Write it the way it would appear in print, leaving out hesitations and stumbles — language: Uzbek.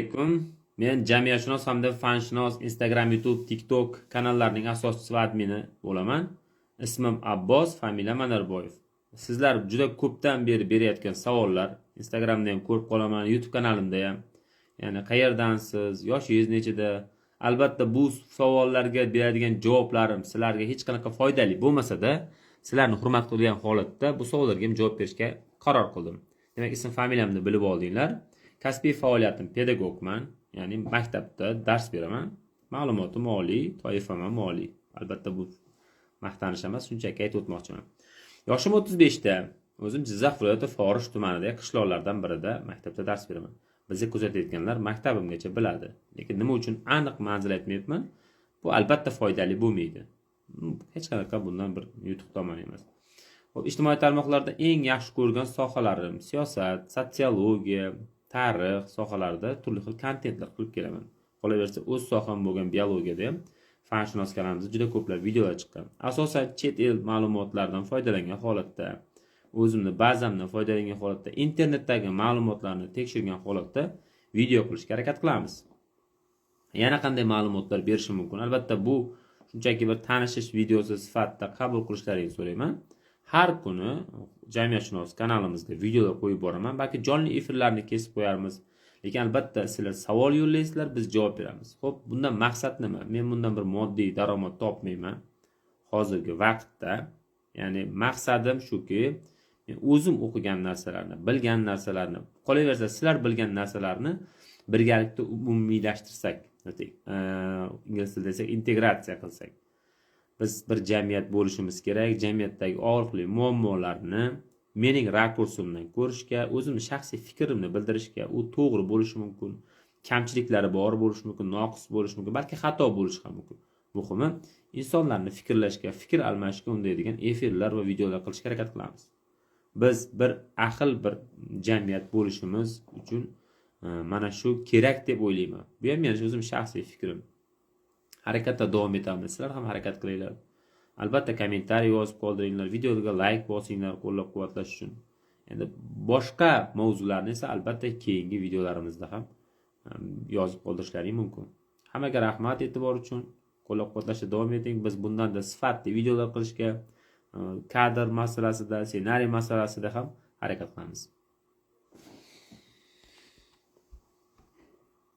Assalomu alaykum. Men jamiyatshunos hamda fanshunos Instagram, YouTube, TikTok kanallarining asoschisi va admini bo'laman. Ismim Abbos, familiyam Manarboyev. Sizlar juda ko'pdan beri berayotgan savollar, Instagramda ham ko'rib qolaman, YouTube kanalimda ham. Ya'ni qayerdansiz, yoshingiz nechida? Albatta bu savollarga beradigan javoblarim sizlarga hech qanaqa foydali bo'lmasa-da, sizlarni hurmat qilgan holatda bu savollarga ham javob berishga qaror qildim. Demak, ism familiyamni bilib oldinglar. Kasbiy faoliyatim pedagogman, ya'ni maktabda dars beraman. Ma'lumotim oliy, toifam ham oliy. Albatta bu maqtanish emas, shunchaki aytib o'tmoqchiman. Yoshim 35 da. O'zim Jizzax viloyati Forish tumanidagi qishloqlardan birida maktabda dars beraman. Bizni kuzatayotganlar maktabimgacha biladi. Lekin nima uchun aniq manzil aytmayapman? Bu albatta foydali bo'lmaydi. Hech qanaqa bundan bir yutuq tomon emas. Xo'p, ijtimoiy tarmoqlarda eng yaxshi ko'rgan sohalarim siyosat, sotsiologiya, tarix sohalarida turli xil kontentlar qilib kelaman. Qolaversa, o'z soham bo'lgan biologiyada ham fanshunos kanalimizda juda ko'plab videolar chiqqan. Asosan chet el ma'lumotlaridan foydalangan holatda, o'zimni bazamdan foydalangan holatda, internetdagi ma'lumotlarni tekshirgan holatda video qilishga harakat qilamiz. Yana qanday ma'lumotlar berishim mumkin? Albatta bu shunchaki bir tanishish videosi sifatida qabul qilishlaringizni so'rayman. Har kuni jamiyatshunos kanalimizga videolar qo'yib boraman. Balki jonli efirlarni kesib qo'yarmiz. Lekin albatta sizlar savol yo'llaysizlar, biz javob beramiz. Xo'p, bundan maqsad nima? Men bundan bir moddiy daromad topmayman hozirgi vaqtda. Ya'ni maqsadim shuki, men o'zim o'qigan narsalarni, bilgan narsalarni, qolaversa sizlar bilgan narsalarni birgalikda umumiylashtirsak, ingliz tilida desak integratsiya qilsak. Biz bir jamiyat bo'lishimiz kerak. Jamiyatdagi og'riqli muammolarni mening rakursimdan ko'rishga, o'zimning shaxsiy fikrimni bildirishga, u to'g'ri bo'lishi mumkin, kamchiliklari bor bo'lishi mumkin, noqis bo'lishi mumkin, balki xato bo'lishi ham mumkin. Muhimi, insonlarni fikrlashga, fikr almashishga undaydigan efirlar va videolar qilishga harakat qilamiz. Biz bir ahil bir jamiyat bo'lishimiz uchun mana shu kerak deb o'ylayman. Bu ham meni o'zim shaxsiy fikrim. Harakatda davom etamiz. Sizlar ham harakat qilinglar. Albatta kommentariy yozib qoldiringlar, videoga like bosinglar qo'llab-quvvatlash uchun. Endi boshqa mavzularni esa albatta keyingi videolarimizda ham yozib qoldirishlaring mumkin. Hammaga rahmat e'tibor uchun. Qo'llab-quvvatlashda davom eting. Biz bundan da sifatli videolar qilishga, kadr masalasida, ssenariy masalasida ham harakat qilamiz.